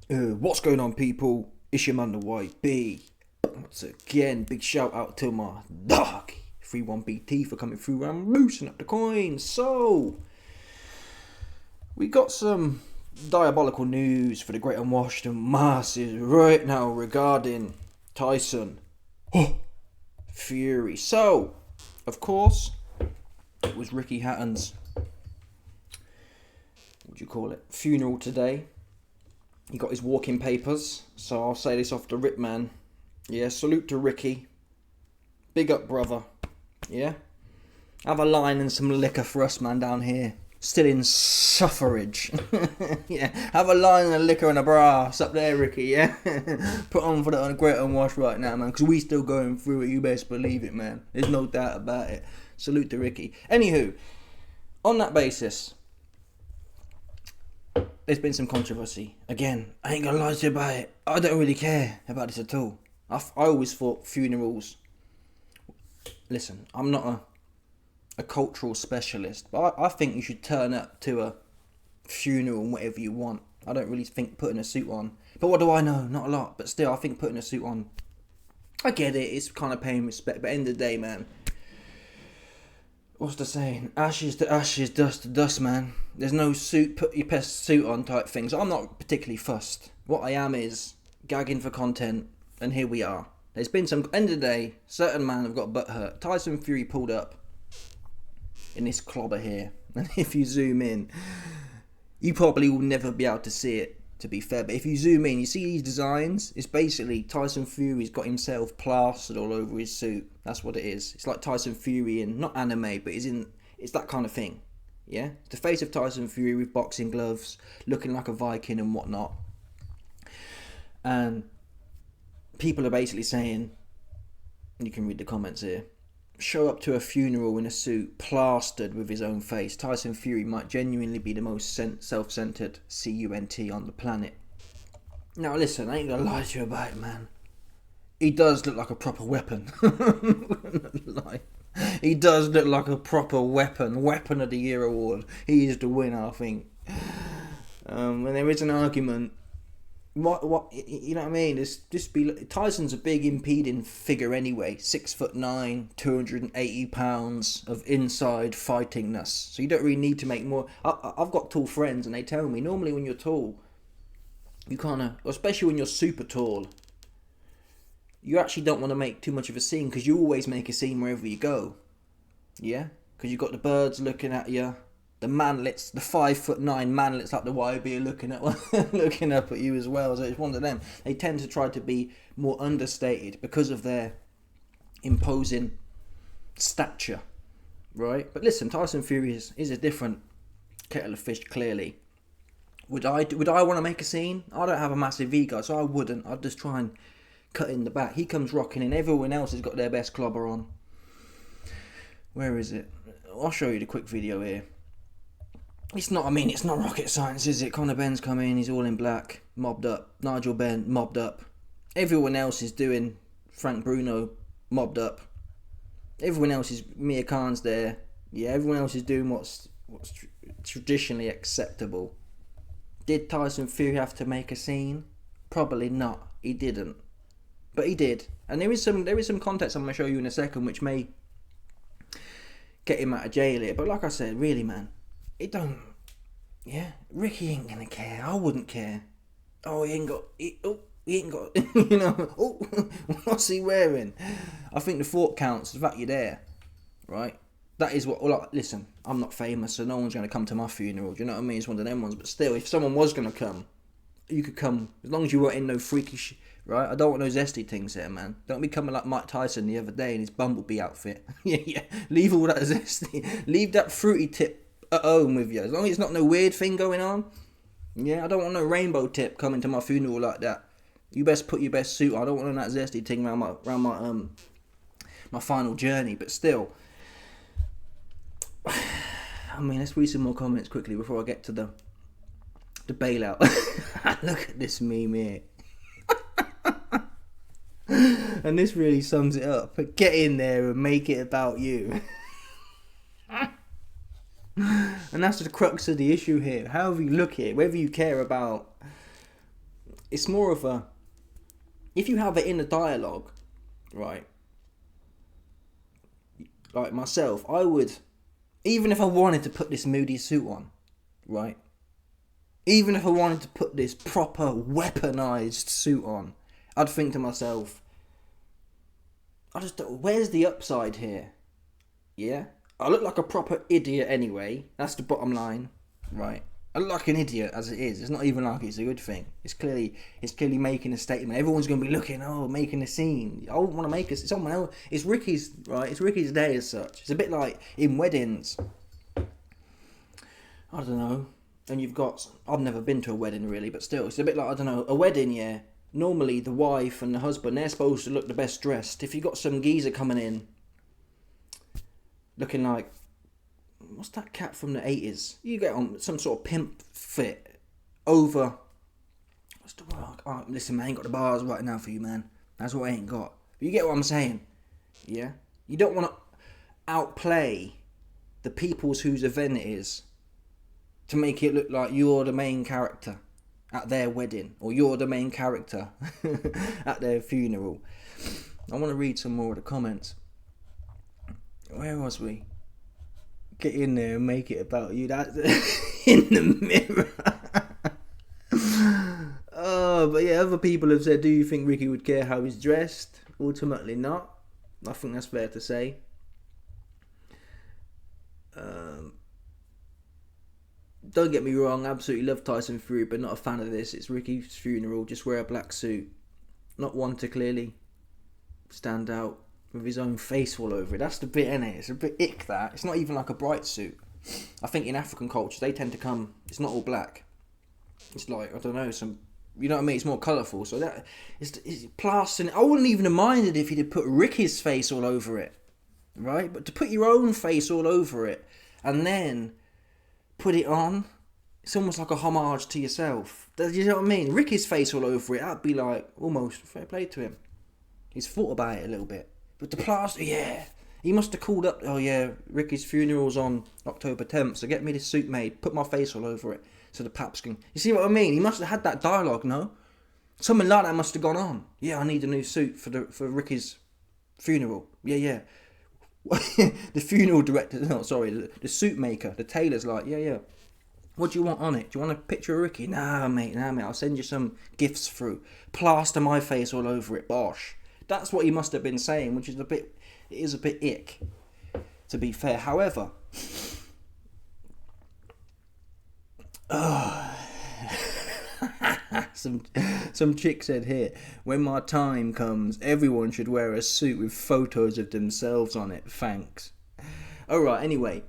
What's going on, people? It's your man, the YB. Once again, big shout out to my dog, 31BT, for coming through and loosening up the coins. So, we got some diabolical news for the great unwashed and masses right now regarding Tyson Fury. So, of course, it was Ricky Hatton's, what do you call it, funeral today. He got his walking papers, so I'll say this off the rip, man. Yeah, salute to Ricky. Big up, brother. Yeah? Have a line and some liquor for us, man, down here. Still in suffrage. Yeah, have a line and a liquor and a brass up there, Ricky, yeah? Put on for the great unwashed right now, man, because we still going through it, you best believe it, man. There's no doubt about it. Salute to Ricky. Anywho, on that basis, there's been some controversy. Again, I ain't gonna lie to you about it. I don't really care about this at all. I always thought funerals... Listen, I'm not a cultural specialist, but I think you should turn up to a funeral and whatever you want. I don't really think putting a suit on. But what do I know? Not a lot. But still, I think putting a suit on... I get it. It's kind of paying respect. But at the end of the day, man... What's the saying? Ashes to ashes, dust to dust, man. There's no suit, put your best suit on type thing. So I'm not particularly fussed. What I am is gagging for content, and here we are. There's been some, end of the day, certain man have got butt hurt. Tyson Fury pulled up in this clobber here. And if you zoom in, you probably will never be able to see it, to be fair. But if you zoom in, you see these designs? It's basically Tyson Fury's got himself plastered all over his suit. That's what it is. It's like Tyson Fury in, not anime, but it's that kind of thing. Yeah? It's the face of Tyson Fury with boxing gloves, looking like a Viking and whatnot. And people are basically saying, you can read the comments here, show up to a funeral in a suit plastered with his own face. Tyson Fury might genuinely be the most self-centered cunt on the planet. Now listen, I ain't gonna lie to you about it, man. He does look like a proper weapon. He does look like a proper weapon. Weapon of the Year award. He is the winner, I think. When there is an argument, what you know what I mean? Tyson's a big impeding figure anyway. 6'9", 280 pounds of inside fightingness. So you don't really need to make more. I've got tall friends, and they tell me normally when you're tall, you kind of, especially when you're super tall, you actually don't want to make too much of a scene, because you always make a scene wherever you go. Yeah? Because you've got the birds looking at you. The manlets, the 5'9" manlets like the YB are looking up at you as well. So it's one of them. They tend to try to be more understated because of their imposing stature. Right? But listen, Tyson Fury is a different kettle of fish, clearly. Would I want to make a scene? I don't have a massive ego, so I wouldn't. I'd just try and cut in the back. He comes rocking in. Everyone else has got their best clobber on. Where is it? I'll show you the quick video here. It's not rocket science, is it? Conor Ben's come in, he's all in black, mobbed up. Nigel Benn, mobbed up. Everyone else is doing Frank Bruno, mobbed up. Everyone else is, Mia Khan's there. Yeah, everyone else is doing what's traditionally acceptable. Did Tyson Fury have to make a scene? Probably not. He didn't. But he did. And there is some context I'm going to show you in a second which may get him out of jail here. But like I said, really, man, it don't... Yeah, Ricky ain't going to care. I wouldn't care. Oh, he ain't got... you know... Oh, what's he wearing? I think the thought counts, the fact you're there. Right? That is what... Well, listen, I'm not famous, so no one's going to come to my funeral. Do you know what I mean? It's one of them ones. But still, if someone was going to come, you could come. As long as you weren't in no freaky shit. Right? I don't want no zesty things here, man. Don't be coming like Mike Tyson the other day in his Bumblebee outfit. Yeah. Leave all that zesty. Leave that fruity tip at home with you. As long as it's not no weird thing going on. Yeah, I don't want no rainbow tip coming to my funeral like that. You best put your best suit on. I don't want that zesty thing around my final journey. But still, I mean, let's read some more comments quickly before I get to the bailout. Look at this meme here. And this really sums it up. But get in there and make it about you. And that's the crux of the issue here. However you look at it, whether you care about it's more of a, if you have it in a dialogue, right? Like myself, I would, even if I wanted to put this moody suit on, right? Even if I wanted to put this proper weaponized suit on, I'd think to myself, where's the upside here? Yeah? I look like a proper idiot anyway. That's the bottom line, right? I look like an idiot as it is. It's not even like it's a good thing. It's clearly making a statement. Everyone's going to be looking, making a scene. I wouldn't want to make us. Someone else. It's Ricky's, right? It's Ricky's day as such. It's a bit like in weddings. I don't know. And you've got, I've never been to a wedding really, but still, it's a bit like, I don't know, a wedding, yeah. Normally the wife and the husband, they're supposed to look the best dressed. If you've got some geezer coming in, looking like, what's that cat from the 80s? You get on some sort of pimp fit over, what's the word? Oh, listen, man, I ain't got the bars right now for you, man. That's what I ain't got. But you get what I'm saying, yeah? You don't want to outplay the people's whose event it is to make it look like you're the main character at their wedding, or you're the main character at their funeral. I want to read some more of the comments. Where was we? Get in there and make it about you. That's in the mirror. Oh, but yeah, other people have said, do you think Ricky would care how he's dressed? Ultimately not. I think that's fair to say. Don't get me wrong, absolutely love Tyson Fury, but not a fan of this. It's Ricky's funeral, just wear a black suit. Not one to clearly stand out with his own face all over it. That's the bit, innit? It's a bit ick, that. It's not even like a bright suit. I think in African cultures, they tend to come, it's not all black. It's like, I don't know, some, you know what I mean? It's more colourful. So that, it's plastering. I wouldn't even have minded if he'd put Ricky's face all over it, right? But to put your own face all over it, and then put it on, it's almost like a homage to yourself. You know what I mean? Ricky's face all over it, that'd be like, almost fair play to him. He's thought about it a little bit. But the plaster, yeah. He must have called up, oh yeah, Ricky's funeral's on October 10th, so get me this suit made, put my face all over it, so the paps can... You see what I mean? He must have had that dialogue, no? Something like that must have gone on. Yeah, I need a new suit for Ricky's funeral. Yeah. The funeral director, no, sorry, the suit maker, the tailor's like, yeah. What do you want on it? Do you want a picture of Ricky? Nah, mate, I'll send you some gifts through. Plaster my face all over it, bosh. That's what he must have been saying, which is a bit ick, to be fair. However, some chick said here, when my time comes, everyone should wear a suit with photos of themselves on it. Thanks. Alright, anyway.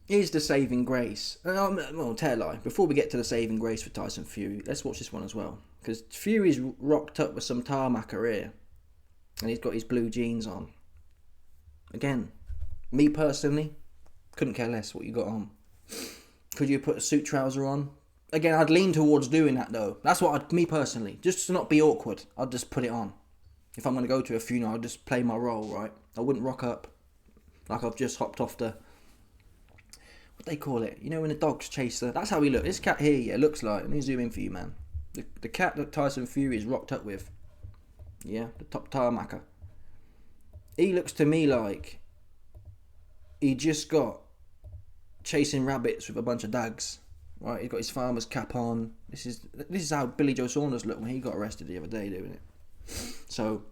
Here's the saving grace. Well, tell a lie. Before we get to the saving grace for Tyson Fury, let's watch this one as well. Because Fury's rocked up with some tarmac here. And he's got his blue jeans on. Again, me personally, couldn't care less what you got on. Could you put a suit trouser on? Again, I'd lean towards doing that though. That's what me personally, just to not be awkward, I'd just put it on. If I'm going to go to a funeral, I'd just play my role, right? I wouldn't rock up like I've just hopped off the... What they call it? You know when the dogs chase the... That's how he looks. This cat here, yeah, looks like... Let me zoom in for you, man. The cat that Tyson Fury is rocked up with. Yeah, the top tarmacker. He looks to me like he just got chasing rabbits with a bunch of dags. Right, he's got his farmer's cap on. This is how Billy Joe Saunders looked when he got arrested the other day doing it. So,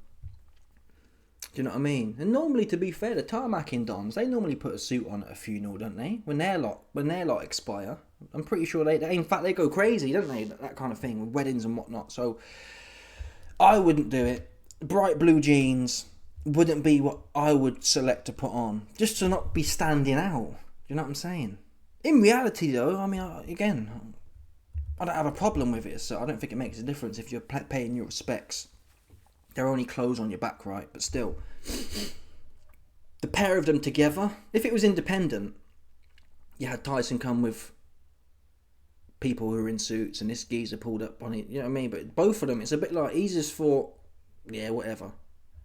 do you know what I mean? And normally, to be fair, the tarmacking dons, they normally put a suit on at a funeral, don't they? When their lot expire, I'm pretty sure they in fact they go crazy, don't they? That kind of thing with weddings and whatnot. So, I wouldn't do it. Bright blue jeans wouldn't be what I would select to put on, just to not be standing out. Do you know what I'm saying? In reality, though, I mean, again, I don't have a problem with it, so I don't think it makes a difference if you're paying your respects. They're only clothes on your back, right? But still, the pair of them together, if it was independent, you had Tyson come with people who are in suits and this geezer pulled up on it, you know what I mean? But both of them, it's a bit like, he's just thought, yeah, whatever.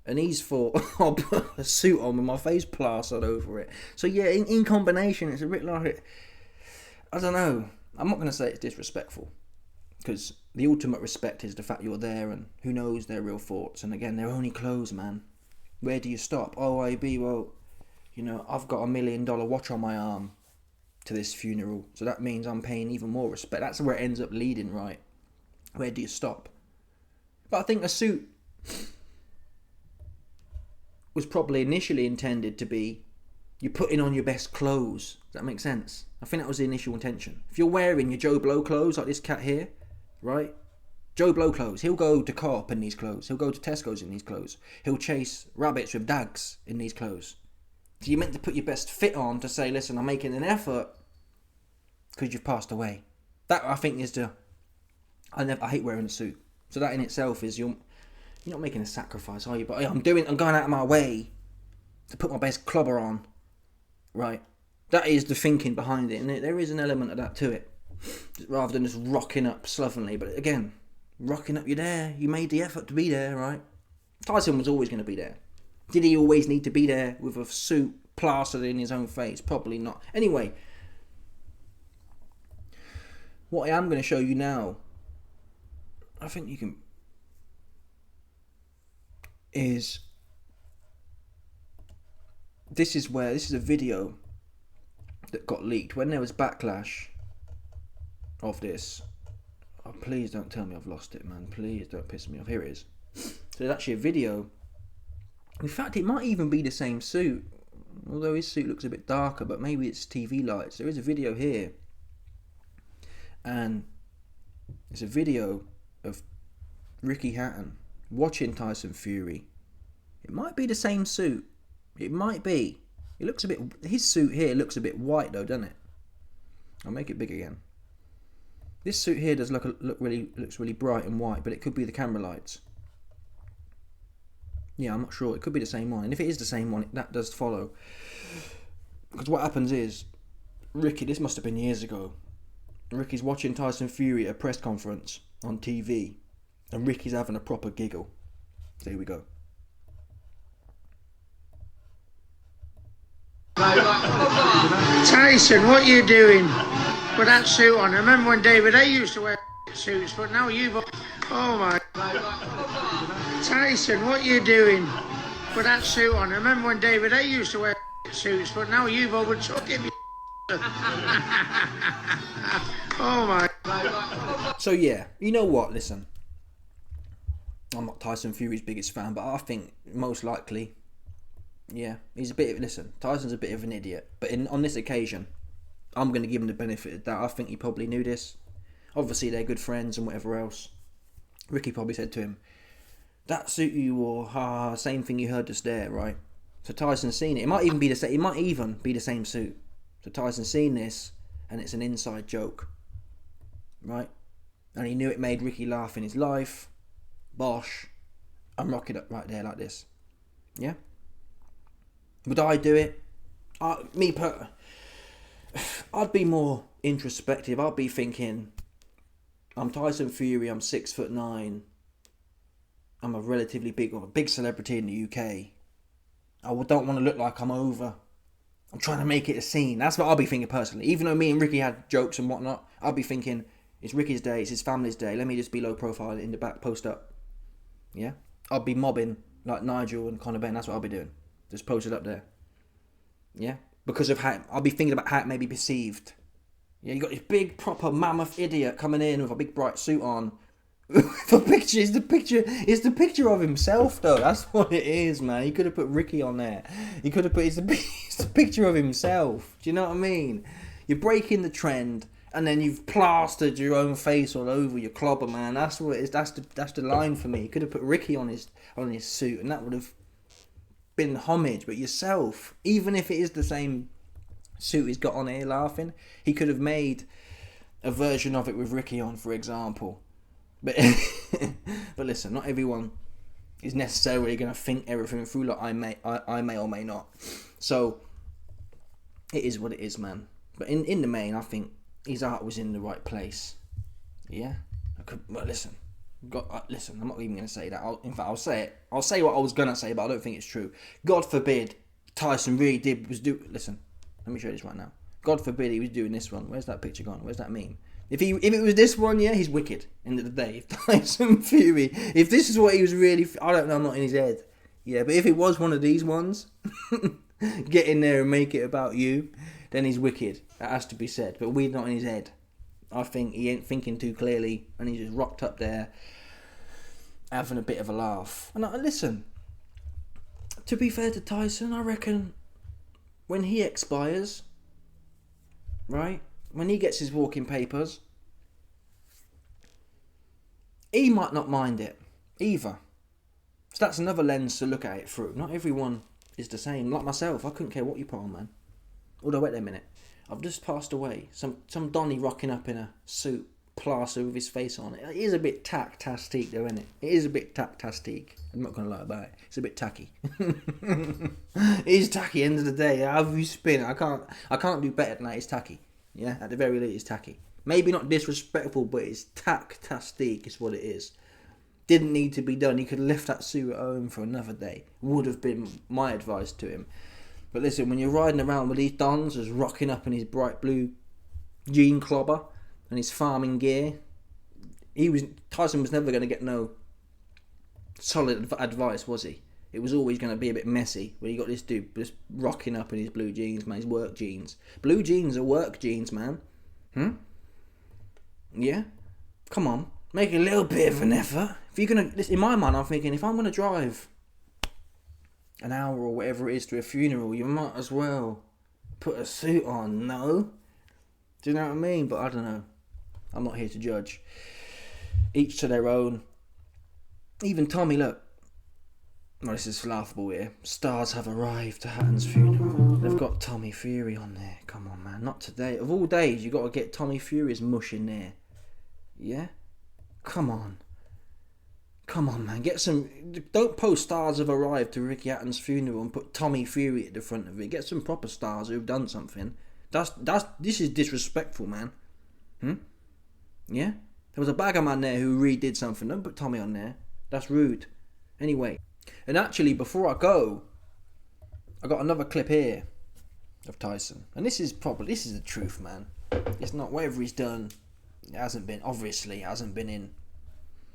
And he's thought, I'll put a suit on with my face plastered over it. So yeah, in combination, it's a bit like, I don't know. I'm not going to say it's disrespectful, because the ultimate respect is the fact you're there, and who knows their real thoughts. And again, they're only clothes, man. Where do you stop? Oh, AB, well, you know, I've got $1 million watch on my arm to this funeral, so that means I'm paying even more respect. That's where it ends up leading, right? Where do you stop? But I think a suit was probably initially intended to be you're putting on your best clothes. Does that make sense? I think that was the initial intention. If you're wearing your Joe Blow clothes, like this cat here, right? Joe Blow clothes. He'll go to Co-op in these clothes. He'll go to Tesco's in these clothes. He'll chase rabbits with dags in these clothes. So you're meant to put your best fit on to say, listen, I'm making an effort because you've passed away. That, I think, is the... I hate wearing a suit. So that in itself is you're not making a sacrifice, are you? But I'm going out of my way to put my best clobber on, right? That is the thinking behind it, and there is an element of that to it, rather than just rocking up slovenly. But again, rocking up, you're there. You made the effort to be there, right? Tyson was always going to be there. Did he always need to be there with a suit plastered in his own face? Probably not. Anyway, what I am going to show you now, I think you can, is this is a video that got leaked when there was backlash of this. Oh, please don't tell me I've lost it, man. Please don't piss me off. Here it is. So there's actually a video. In fact, it might even be the same suit, although his suit looks a bit darker, but maybe it's TV lights. There is a video here, and it's a video of Ricky Hatton watching Tyson Fury. It might be the same suit. It might be. It looks a bit... His suit here looks a bit white though, doesn't it? I'll make it big again. This suit here does looks really bright and white, but it could be the camera lights. Yeah, I'm not sure. It could be the same one. And if it is the same one, that does follow. Because what happens is, Ricky, this must have been years ago, Ricky's watching Tyson Fury at a press conference on TV, and Ricky's having a proper giggle. So here we go. Tyson, what are you doing with that suit on? I remember when David A used to wear suits, but now you've... Oh my... Tyson, what are you doing with that suit on? I remember when David A used to wear suits, but now you've overtook him. Oh my... So yeah, you know what, listen. I'm not Tyson Fury's biggest fan, but I think most likely, yeah, he's a bit... Listen, Tyson's a bit of an idiot, but on this occasion, I'm going to give him the benefit of that. I think he probably knew this. Obviously, they're good friends and whatever else. Ricky probably said to him, that suit you wore, same thing you heard just there, right? So Tyson's seen it. It might even be the same. It might even be the same suit. So Tyson's seen this, and it's an inside joke, right? And he knew it made Ricky laugh in his life. Bosh, I'm rocking up right there like this. Yeah. Would I do it? I'd be more introspective. I'd be thinking, I'm Tyson Fury. I'm 6'9". I'm a relatively big celebrity in the UK. I don't want to look like I'm over. I'm trying to make it a scene. That's what I'll be thinking personally. Even though me and Ricky had jokes and whatnot, I'll be thinking, it's Ricky's day, it's his family's day. Let me just be low profile in the back, post up. Yeah? I'll be mobbing like Nigel and Conor Ben. That's what I'll be doing. Just posted up there. Yeah? Because of how, I'll be thinking about how it may be perceived. Yeah, you got this big, proper mammoth idiot coming in with a big bright suit on. The picture is the picture of himself though. That's what it is, man. He could have put Ricky on there. He could have put it's the picture of himself. Do you know what I mean? You're breaking the trend, and then you've plastered your own face all over your clobber, man. That's what it is. That's the line for me. He could have put Ricky on his suit, and that would have been homage. But yourself, even if it is the same suit he's got on here laughing, he could have made a version of it with Ricky on, for example. But but listen, not everyone is necessarily going to think everything through like I may or may not. So it is what it is, man. But in the main, I think his art was in the right place. Yeah. Well, listen. Listen, I'm not even going to say that. In fact, I'll say it. I'll say what I was going to say, but I don't think it's true. God forbid Tyson really was do. Listen, let me show you this right now. God forbid he was doing this one. Where's that picture gone? Where's that meme? If it was this one, yeah, he's wicked. End of the day, if Tyson Fury, if this is what he was really, I don't know, I'm not in his head. Yeah, but if it was one of these ones, get in there and make it about you, then he's wicked. That has to be said. But we're not in his head. I think he ain't thinking too clearly, and he's just rocked up there, having a bit of a laugh. And listen, to be fair to Tyson, I reckon when he expires, right? When he gets his walking papers, he might not mind it either. So that's another lens to look at it through. Not everyone is the same. Like myself, I couldn't care what you put on, man. Although, wait a minute. I've just passed away. Some Donny rocking up in a suit, plaster with his face on it. It is a bit tack-tastique though, isn't it? It is a bit tack-tastique. I'm not going to lie about it. It's a bit tacky. It is tacky, end of the day. However you spin it, I can't do better than that. It's tacky. Yeah, at the very least, it's tacky. Maybe not disrespectful, but it's tack-tastique is what it is. Didn't need to be done. He could have left that suit at home for another day. Would have been my advice to him. But listen, when you're riding around with these dons, just rocking up in his bright blue jean clobber and his farming gear, Tyson was never going to get no solid advice, was he? It was always going to be a bit messy when you got this dude just rocking up in his blue jeans, man, his work jeans. Blue jeans are work jeans, man. Yeah? Come on. Make a little bit of an effort. If you're going to, in my mind, I'm thinking, if I'm going to drive an hour or whatever it is to a funeral, you might as well put a suit on, no? Do you know what I mean? But I don't know. I'm not here to judge. Each to their own. Even Tommy, look. Well, this is laughable here. Stars have arrived to Hatton's funeral. They've got Tommy Fury on there. Come on, man. Not today. Of all days, you got to get Tommy Fury's mush in there. Yeah? Come on. Come on, man. Get some... Don't post stars have arrived to Ricky Hatton's funeral and put Tommy Fury at the front of it. Get some proper stars who've done something. This is disrespectful, man. Yeah? There was a bagger man there who redid something. Don't put Tommy on there. That's rude. Anyway. And actually, before I go, I got another clip here of Tyson. And this is the truth, man. It's not whatever he's done. It hasn't been in.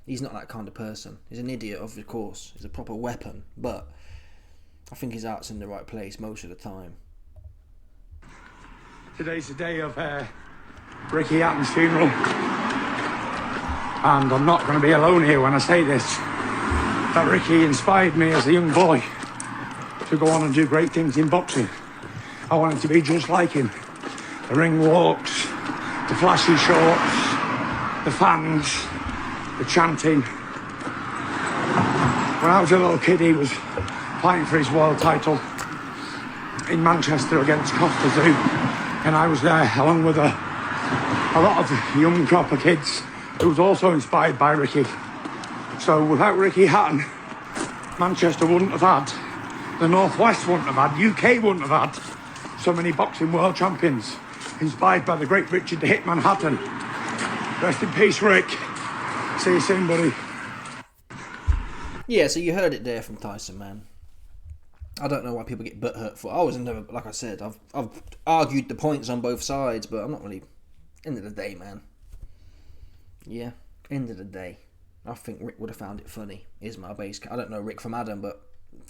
He's not that kind of person. He's an idiot, of course. He's a proper weapon. But I think his heart's in the right place most of the time. Today's the day of Ricky Hatton's funeral. And I'm not going to be alone here when I say this. That Ricky inspired me as a young boy to go on and do great things in boxing. I wanted to be just like him. The ring walks, the flashy shorts, the fans, the chanting. When I was a little kid, he was fighting for his world title in Manchester against Costa Zoo. And I was there along with a lot of young crop of kids who was also inspired by Ricky. So without Ricky Hatton, Manchester wouldn't have had, the Northwest wouldn't have had, UK wouldn't have had so many boxing world champions inspired by the great Richard the Hitman Hatton. Rest in peace, Rick. See you soon, buddy. Yeah, so you heard it there from Tyson, man. I don't know why people get butthurt for. I was never, like I said, I've argued the points on both sides, but I'm not really. End of the day, man. Yeah, end of the day. I think Rick would have found it funny, is my base. I don't know Rick from Adam, but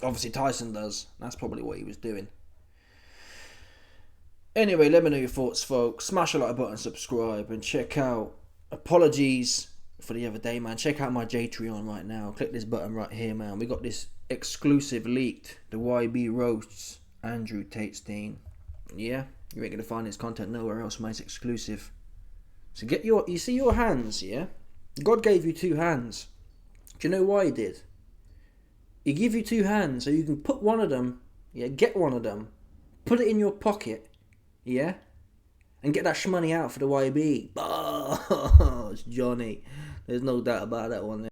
obviously Tyson does. That's probably what he was doing. Anyway, let me know your thoughts, folks. Smash a like button, subscribe, and check out. Apologies for the other day, man. Check out my Patreon right now. Click this button right here, man. We got this exclusive leaked. The YB roasts Andrew Tate Steen. Yeah, you ain't gonna find this content nowhere else, man. It's exclusive. So you see your hands, yeah? God gave you two hands. Do you know why he did? He gave you two hands so you can put one of them, yeah, get one of them, put it in your pocket, yeah, and get that shmoney out for the YB. Oh, it's Johnny. There's no doubt about that one there.